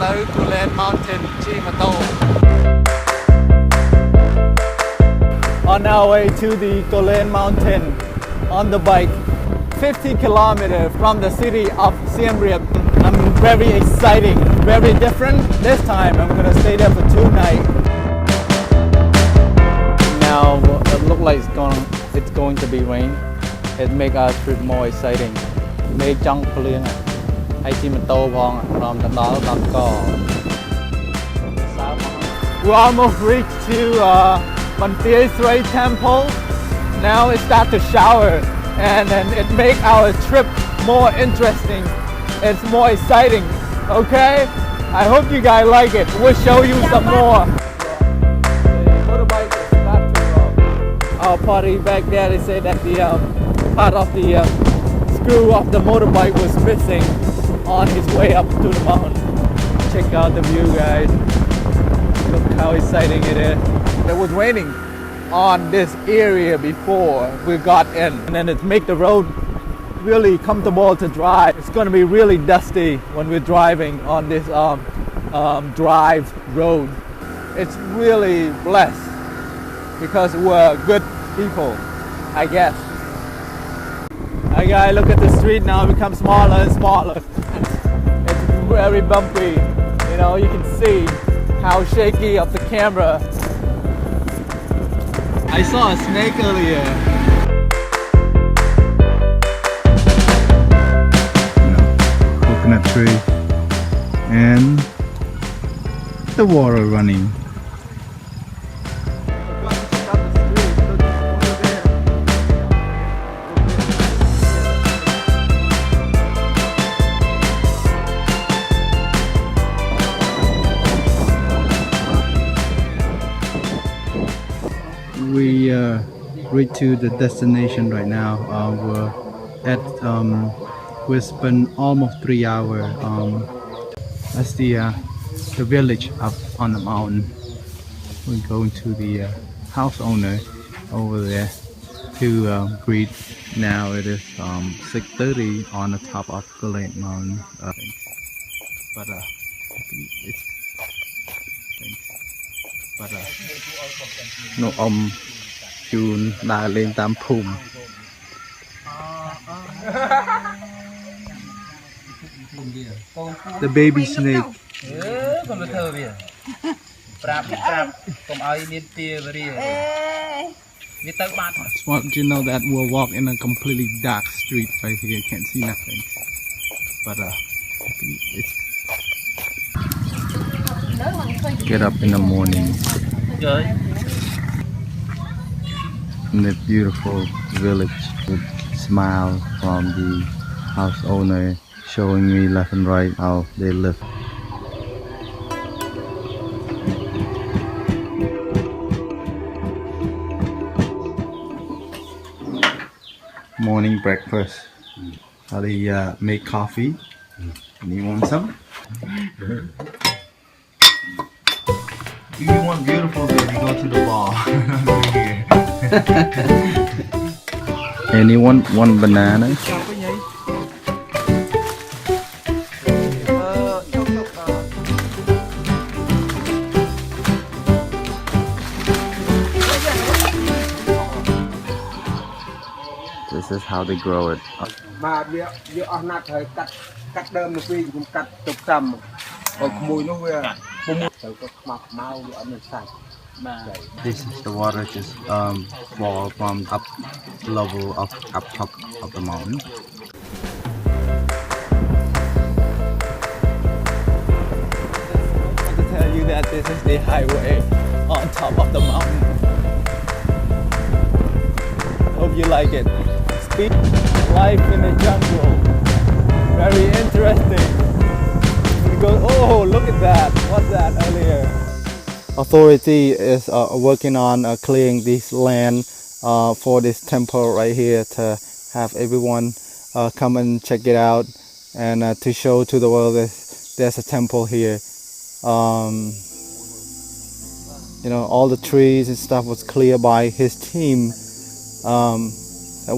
ទៅ Kulen Mountain ជិះម៉ូតូ On our way to the Kulen Mountain on the bike 50 kilometers from the city of Siem Reap. I'm very exciting, very different. This time I'm gonna stay there for 2 nights. Now it looks like it's going to be rain. It make our trip more exciting. Make ចង់ភ្លៀងហើយជិះម៉ូតូផងព្រមទៅដល់ក We almost reached to Mantir Sui Temple. Now it starts to shower and then it make our trip more interesting. It's more exciting. Okay? I hope you guys like it. We'll show you some more. The motorbike is about to our party back there. They say that the part of the screw of the motorbike was missing on his way up to the mountain. Check out the view, guys. Look how exciting it is. It was raining on this area before we got in, and then it make the road really comfortable to drive. It's going to be really dusty when we're driving on this drive road. It's really blessed because we're good people, I guess. Hi guys, look at the street now. It becomes smaller and smaller. It's very bumpy. You know, you can see how shaky of the camera. I saw a snake earlier. Coconut tree and the water running. We reached to the destination right now. We spent almost 3 hours. That's the village up on the mountain. We're going to the house owner over there to greet. Now it is 6:30 on the top of Kulen Mountain. But no June ដើរលេងតាមភូមិ The baby snake. Just want you to know that we'll walk in a completely dark street right here. You can't see nothing. But it's get up in the morning. In the beautiful village with smile from the house owner showing me left and right how they live. Morning breakfast. How they make coffee. And you want some? If you want beautiful, baby, go to the bar. Anyone want banana? This is how they grow it. This is the water just fall from up level of up top of the mountain. I can tell you that this is the highway on top of the mountain. Hope you like it. Speak life in the jungle. Very interesting. We go, oh, look at that. What's that earlier? Authority is working on clearing this land for this temple right here to have everyone come and check it out and to show to the world that there's a temple here. You know, all the trees and stuff was cleared by his team.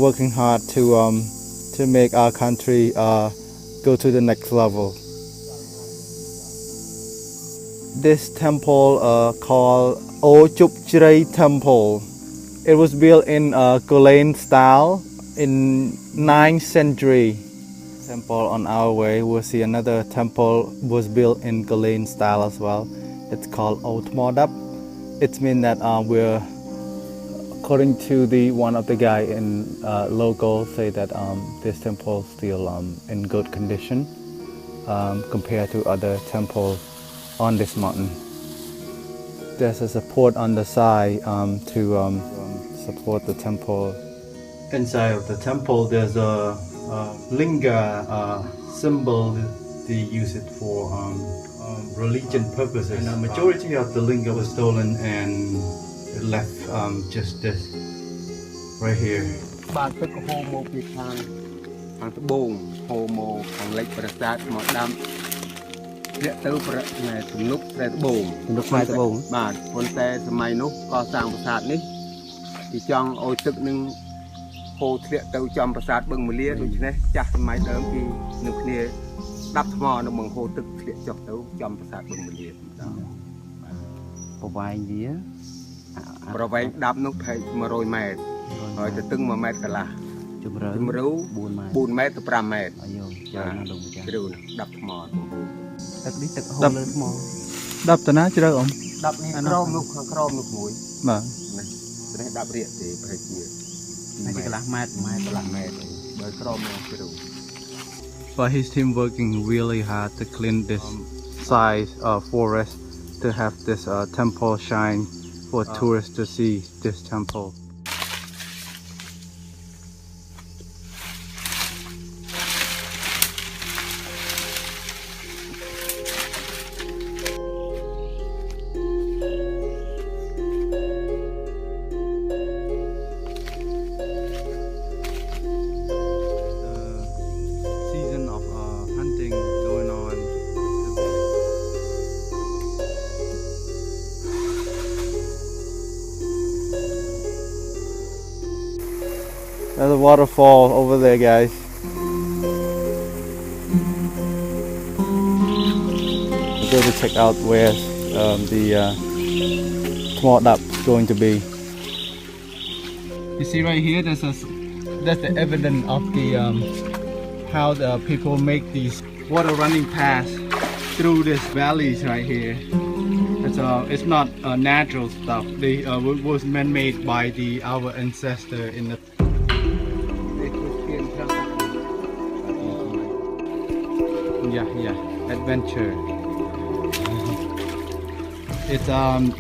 Working hard to make our country go to the next level. this temple called Ochupchray Temple. It was built in Kulen style in 9th century. Temple on our way, we'll see another temple was built in Kulen style as well. It's called Otmodap. It means that we're, according to the one of the guy in local, say that this temple is still in good condition compared to other temples on this mountain. There's a support on the side to support the temple. Inside of the temple, there's a linga symbol. They use it for religion purposes. And the majority of the linga was stolen and left just this right here. But his team working really hard to clean this size forest to have this temple shine for tourists to see this temple. There's a waterfall over there, guys. We're going to check out where the small up is going to be. You see right here, that's the evidence of the how the people make these water running paths through these valleys right here. It's not natural stuff. They was man-made by our ancestor in the. Yeah, adventure. It's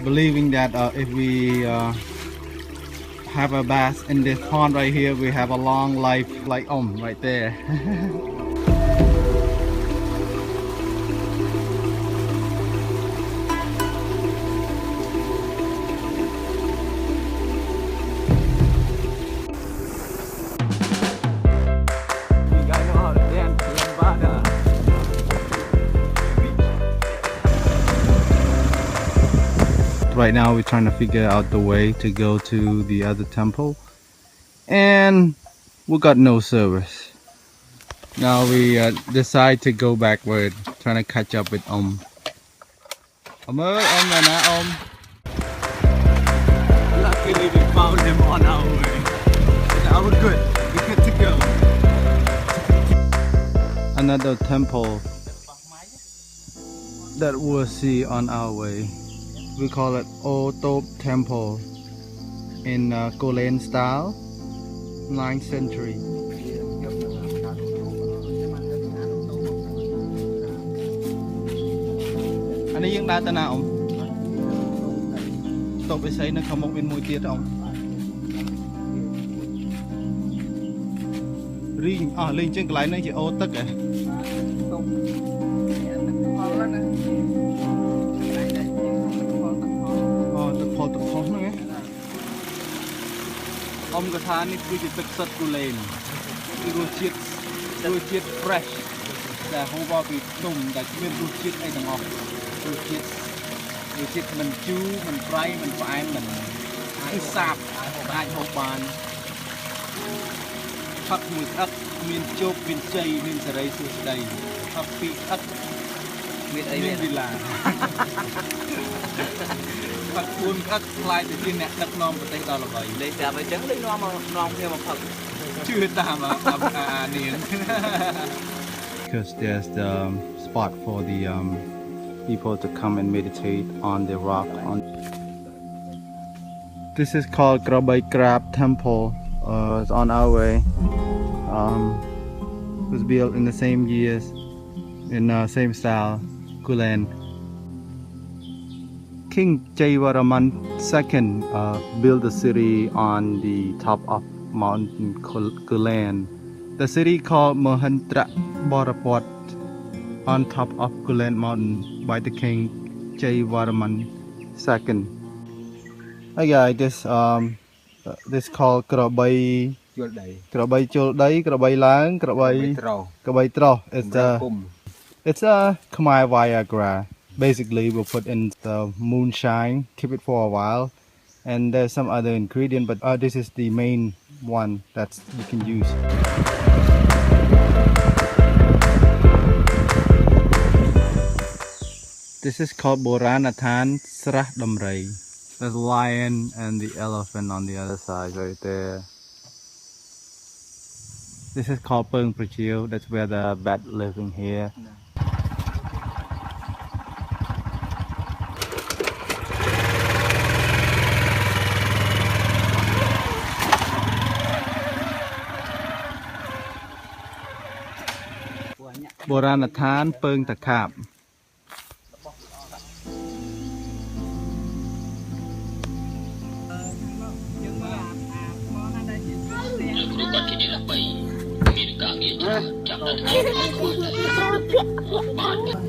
believing that if we have a bath in this pond right here, we have a long life, like right there. Right now we're trying to figure out the way to go to the other temple, and we got no service. Now we decide to go backward, trying to catch up with Om. Luckily we found him on our way. Now we're good. We're good to go. Another temple that we'll see on our way. We call it Otop Temple in Kulen style, 9th century. Anh ấy đang tên nào ông? Tộc bị xây nó không một bên mùi tiết ông. Linh trên cái lái nó chỉ ô tất cả. Ông có tha này cứ chỉទឹកsật của lên, rùa chiết fresh,แต่không vào bị nung,แต่chỉ rùa chiết ấy thằng ngọc, rùa chiết mình chú, mình fry, mình phai, mình ăn sạp, ai hộp bàn, hấp mùi ớt, miên chốt, miên chay, miên sợi sủi đầy, hấp phi ớt, មានអីមានវិឡាអត់គួនអត់ខ្លាយទៅជាអ្នកដឹកនាំប្រទេសដល់ល្បីលេខតែអញ្ចឹងលេខនាំគ្នាមកផឹកជឿតាមអានាង because there's the spot for the people to come and meditate on the rock. This is called Krabai Krab Temple. It's on our way. It was built in the same years, in same style, Kulen. King Jayavarman II built the city on the top of Mountain Kulen. The city called Mahendra Borapot on top of Kulen Mountain by the King Jayavarman II. Hi guys, this called Krabai ជួលដី Krabai Chul Dai, Krabai Lang, Krabai Tro. It's a Khmer Viagra. Basically, we'll put in the moonshine, keep it for a while, and there's some other ingredient, but this is the main one that you can use. This is called Boranathan Srah Damrei. There's a lion and the elephant on the other side right there. This is called Peng Prachil. That's where the bat living here. Boranathan Peng Takap.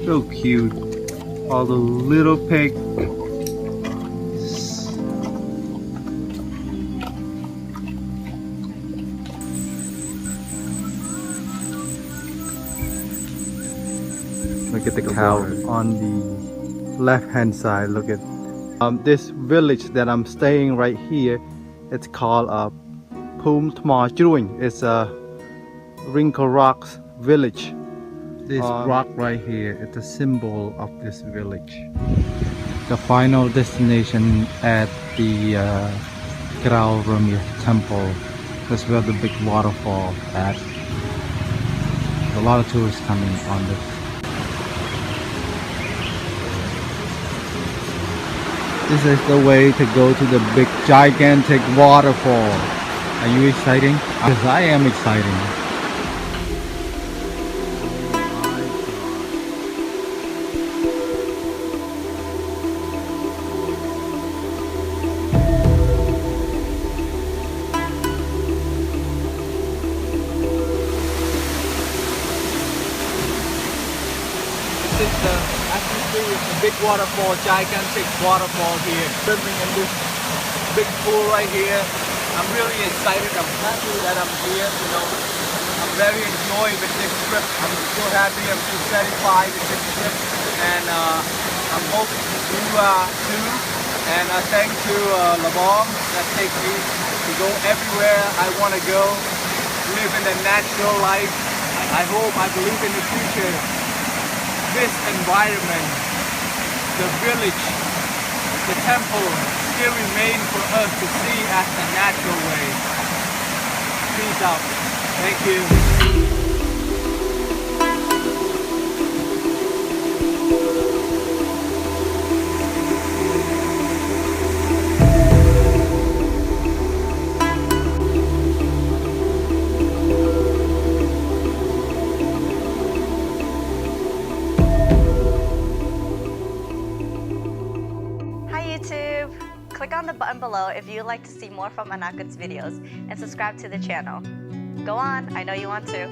So cute. All the little pig. Look at the cow on the left hand side. Look at this village that I'm staying right here. It's called Pum Tma Chruing. It's a Wrinkle Rocks village. This rock right here, it's a symbol of this village. The final destination at the Krao Ramya temple. That's where the big waterfall at. A lot of tourists coming on this. This is the way to go to the big gigantic waterfall. Are you excited? Because I am excited. As you see, it's a big waterfall, gigantic waterfall here, swimming in this big pool right here. I'm really excited. I'm happy that I'm here. You know, I'm very enjoying with this trip. I'm so happy. I'm so satisfied with this trip, and I'm hoping you too. And thank you, Labong, that takes me to go everywhere I want to go, live in a natural life. I believe in the future. This environment, the village, the temple still remain for us to see as a natural way. Peace out. Thank you. Click on the button below if you'd like to see more from Anakut's videos and subscribe to the channel. Go on, I know you want to.